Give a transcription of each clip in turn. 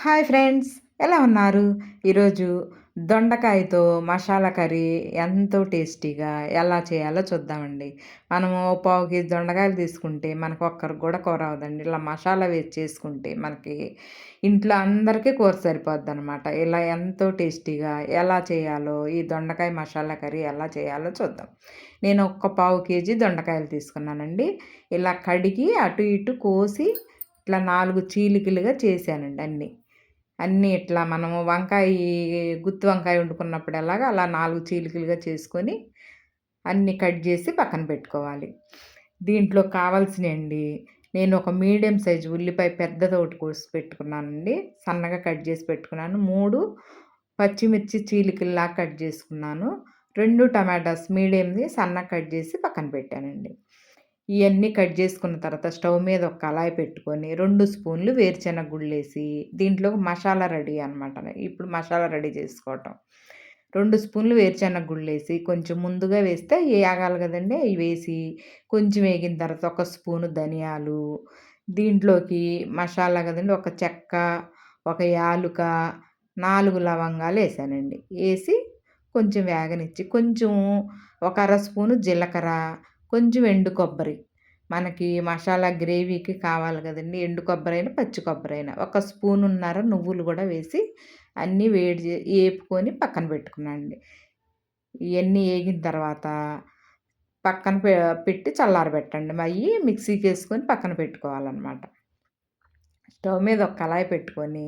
Hi friends, ఎలా ఉన్నారు? ఈరోజు దొండకాయతో మసాలా కర్రీ ఎంతో టేస్టీగా ఎలా చేయాలో చూద్దామండి. మనము ఓ పావు కేజీ దొండకాయలు తీసుకుంటే మనకు ఒక్కరికి కూడా కూర అవ్వదండి. ఇలా మసాలా వేసి చేసుకుంటే మనకి ఇంట్లో అందరికీ కూర సరిపోద్దనమాట. ఇలా ఎంతో టేస్టీగా ఎలా చేయాలో ఈ దొండకాయ మసాలా కర్రీ ఎలా చేయాలో చూద్దాం. నేను ఒక్క పావు కేజీ దొండకాయలు తీసుకున్నానండి. ఇలా కడిగి అటు ఇటు కోసి ఇట్లా 4 చీలికలుగా చేశానండి అన్నీ. అన్నీ ఇట్లా మనము గుత్తి వంకాయ వండుకున్నప్పుడు ఎలాగా అలా 4 చీలికలుగా చేసుకొని, అన్నీ కట్ జేసి పక్కన పెట్టుకోవాలి. దీంట్లో కావాల్సినయండి, నేను ఒక మీడియం సైజు ఉల్లిపాయ పెద్దదొకటి కోసి పెట్టుకున్నానండి. సన్నగా కట్ జేసి పెట్టుకున్నాను. 3 పచ్చిమిర్చి చీలికల్లాగా కట్ జేసుకున్నాను. 2 టమాటాస్ మీడియంది సన్నగా కట్ జేసి పక్కన పెట్టానండి. ఇయన్నీ కట్ చేసుకున్న తర్వాత స్టవ్ మీద ఒక కళాయి పెట్టుకొని 2 స్పూన్లు వేరుశెనగ గుళ్ళేసి దీంట్లో మసాలా రెడీ అనమాట. ఇప్పుడు మసాలా రెడీ చేసుకోవటం. 2 స్పూన్లు వేరుశెనగ గుళ్ళేసి కొంచెం ముందుగా వేస్తే ఏగాలి కదండీ! అయి వేసి కొంచెం వేగిన తర్వాత ఒక స్పూను ధనియాలు, దీంట్లోకి మసాలా కదండీ! ఒక చెక్క, ఒక యాలుక, 4 లవంగాలేసానండి. ఏసి కొంచెం వేగనిచ్చి కొంచెం ఒక అర స్పూను జీలకర్ర, కొంచెం ఎండు కొబ్బరి. మనకి మసాలా గ్రేవీకి కావాలి కదండీ! ఎండు కొబ్బరైనా, పచ్చి కొబ్బరైనా. ఒక స్పూనున్నర నువ్వులు గూడా వేసి అన్నీ ఏపుకొని పక్కన పెట్టుకున్నానండి. ఇయన్నీ ఏగిన తర్వాత పక్కన పెట్టి చల్లారబెట్టండి. మయ్యి మిక్సీకేసుకొని పక్కన పెట్టుకోవాలనమాట. స్టవ్ మీద ఒక కళాయి పెట్టుకొని,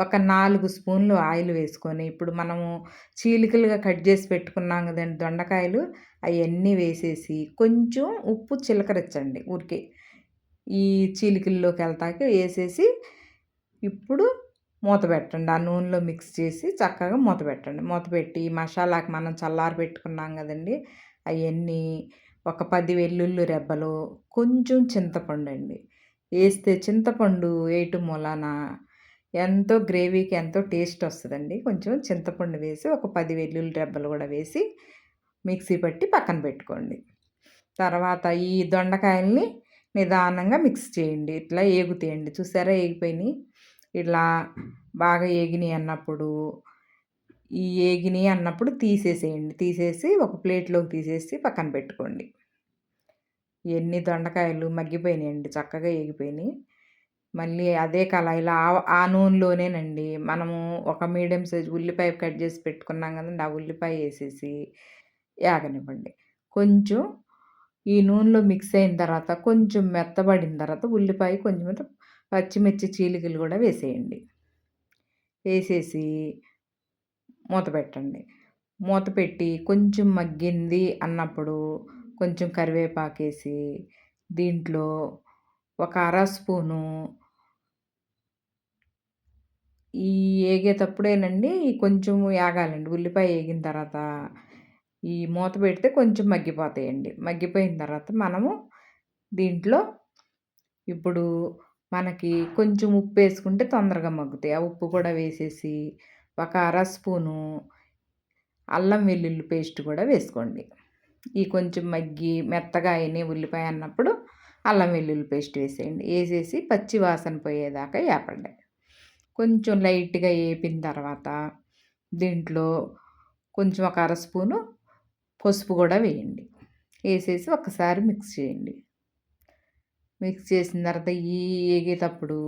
ఒక 4 స్పూన్లు ఆయిల్ వేసుకొని, ఇప్పుడు మనము చీలికలుగా కట్ చేసి పెట్టుకున్నాం కదండీ దొండకాయలు, అయన్నీ వేసేసి, కొంచెం ఉప్పు చిలకరించండి ఊరికే. ఈ చీలికల్లోకెళ్తాకి ఏసేసి, ఇప్పుడు మూత పెట్టండి. ఆ నూనెలో మిక్స్ చేసి చక్కగా మూత పెట్టండి. మూత పెట్టి మసాలాకి మనం చల్లారి పెట్టుకున్నాం కదండీ, అయన్నీ ఒక 10 వెల్లుల్లి రెబ్బలు, కొంచెం చింతపండండి. ఏస్తే చింతపండు ఏయటం మూలాన ఎంతో గ్రేవీకి ఎంతో టేస్ట్ వస్తదండి. కొంచెం చింతపండు వేసి ఒక 10 వెల్లుల్లి రెబ్బలు గూడా వేసి మిక్సీ పట్టి పక్కన పెట్టుకోండి. తర్వాత ఈ దొండకాయల్ని నిదానంగా మిక్స్ చేయండి. ఇట్లా ఏగుతాయండి. చూసారా ఏగిపోయినియి? ఇలా బాగా ఏగినియి అన్నప్పుడు తీసేసేయండి. తీసేసి ఒక ప్లేట్‌లోకి తీసేసి పక్కన పెట్టుకోండి. ఎన్ని దొండకాయలు మగ్గిపోయినాయండి. చక్కగా ఏగిపోయినియి. మళ్ళీ అదే కళాయిలో ఆ నూనెలోనేనండి మనము ఒక మీడియం సైజ్ ఉల్లిపాయ కట్ చేసి పెట్టుకున్నాం కదండీ! ఆ ఉల్లిపాయ ఏసేసి ఏగనివ్వండి. కొంచెం ఈ నూనెలో మిక్స్ అయిన తర్వాత కొంచెం మెత్తబడిన తర్వాత ఉల్లిపాయ కొంచెం పచ్చిమిర్చి చీలికలు కూడా వేసేయండి. వేసేసి మూత పెట్టండి. మూత పెట్టి కొంచెం మగ్గింది అన్నప్పుడు కొంచెం కరివేపాకేసి దీంట్లో ఒక అర స్పూను ఈ ఏగేటప్పుడేనండి కొంచెం ఏగాలండి. ఉల్లిపాయ ఏగిన తర్వాత ఈ మూత పెడితే కొంచెం మగ్గిపోతాయండి. మగ్గిపోయిన తర్వాత మనము దీంట్లో ఇప్పుడు మనకి కొంచెం ఉప్పేసుకుంటే తొందరగా మగ్గుతాయి. ఆ ఉప్పు కూడా వేసేసి ఒక అర స్పూను అల్లం వెల్లుల్లి పేస్ట్ కూడా వేసుకోండి. ఈ కొంచెం మగ్గి మెత్తగా అయినాయి ఉల్లిపాయ అన్నప్పుడు అల్లం వెల్లుల్లి పేస్ట్ వేసేయండి. ఏసేసి పచ్చి వాసన పోయేదాకా ఏపండి. కొంచెం లైట్‌గా ఏపిన తర్వాత దీంట్లో కొంచెం ఒక అర స్పూను పసుపు గూడా వేయండి. ఏసేసి ఒక్కసారి మిక్స్ చేయండి. మిక్స్ చేసిన తర్వాత ఏగేటప్పుడు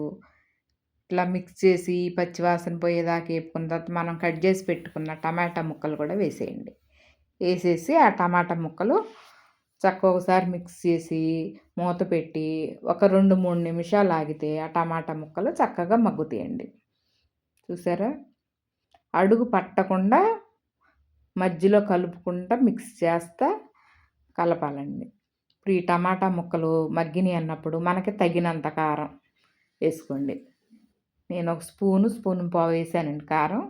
ఇట్లా మిక్స్ చేసి పచ్చి వాసన పోయేదాకా ఏపుకున్న తర్వాత మనం కట్ చేసి పెట్టుకున్న టమాటా ముక్కలు కూడా వేసేయండి. ఏసేసి ఆ టమాటా ముక్కలు చక్కగా ఒకసారి మిక్స్ చేసి మూత పెట్టి ఒక 2, 3 నిమిషాలు ఆగితే ఆ టమాటా ముక్కలు చక్కగా మగ్గుతాయండి. చూసారా? అడుగు పట్టకుండా మధ్యలో కలుపుకుంటా మిక్స్ చేస్తా కలపాలండి. ఇప్పుడు ఈ టమాటా ముక్కలు మగ్గినియి అన్నప్పుడు మనకి తగినంత కారం వేసుకోండి. నేను ఒక స్పూను పావు వేసానండి కారం.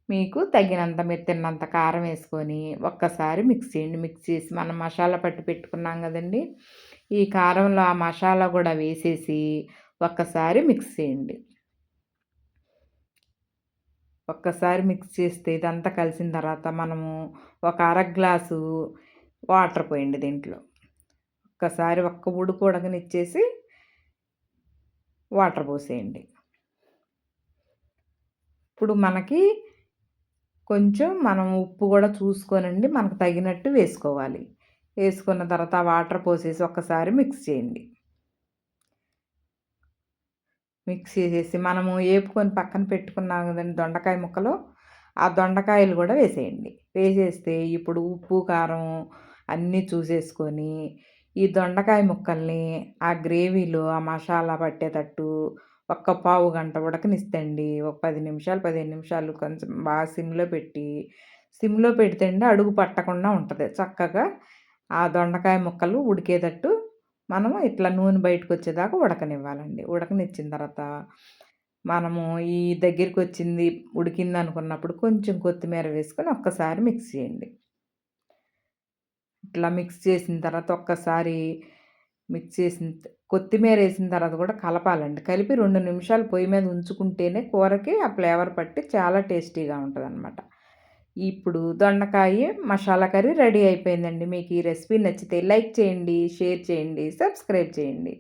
మీకు తగినంత మీరు తిన్నంత కారం వేసుకొని ఒక్కసారి మిక్స్ చేయండి. మిక్స్ చేసి మనం మసాలా పట్టి పెట్టుకున్నాం కదండీ! ఈ కారంలో ఆ మసాలా కూడా వేసేసి ఒక్కసారి మిక్స్ చేయండి. ఒక్కసారి మిక్స్ చేస్తే ఇదంతా కలిసిన తర్వాత మనము ఒక అర గ్లాసు వాటర్ పోయండి దీంట్లో. ఒక్కసారి ఒక్క ఉడకనిచ్చేసి వాటర్ పోసేయండి. ఇప్పుడు మనకి కొంచెం మనం ఉప్పు గూడా చూసుకోనండి మనకు తగినట్టు వేసుకోవాలి. వేసుకున్న తర్వాత ఆ వాటర్ పోసేసి ఒక్కసారి మిక్స్ చేయండి. మిక్స్ చేసేసి మనము ఏపుకొని పక్కన పెట్టుకున్నాం గదండీ దొండకాయ ముక్కలు, ఆ దొండకాయలు గూడా వేసేయండి. వేసేస్తే ఇప్పుడు ఉప్పు, కారం అన్నీ చూసేసుకొని, ఈ దొండకాయ ముక్కల్ని ఆ గ్రేవీలో ఆ మసాలా పట్టేటట్టు ఒక్క పావు గంట ఉడకనిస్తండి. ఒక 10 నిమిషాలు, 15 నిమిషాలు కొంచెం బాగా సిమ్‌లో పెడితే అండి అడుగు పట్టకుండా ఉంటది. చక్కగా ఆ దొండకాయ ముక్కలు ఉడికేటట్టు మనము ఇట్లా నూనె బయటకొచ్చేదాకా ఉడకనివ్వాలండి. ఉడకనిచ్చిన తర్వాత మనము ఈ దగ్గరికొచ్చింది, ఉడికిందనుకున్నప్పుడు కొంచెం కొత్తిమీర వేసుకొని ఒక్కసారి మిక్స్ చేయండి. ఇట్లా మిక్స్ చేసిన తర్వాత ఒక్కసారి మిక్స్ చేసిన కొత్తిమీరేసిన తర్వాత కూడా కలపాలండి. కలిపి 2 నిమిషాలు పొయ్యి మీద ఉంచుకుంటేనే కూరకి ఆ ఫ్లేవర్ పట్టి చాలా టేస్టీగా ఉంటదనమాట. ఇప్పుడు దొండకాయ మసాలా కర్రీ రెడీ అయిపోయిందండి. మీకు ఈ రెసిపీ నచ్చితే లైక్ చేయండి, షేర్ చేయండి, సబ్స్క్రైబ్ చేయండి.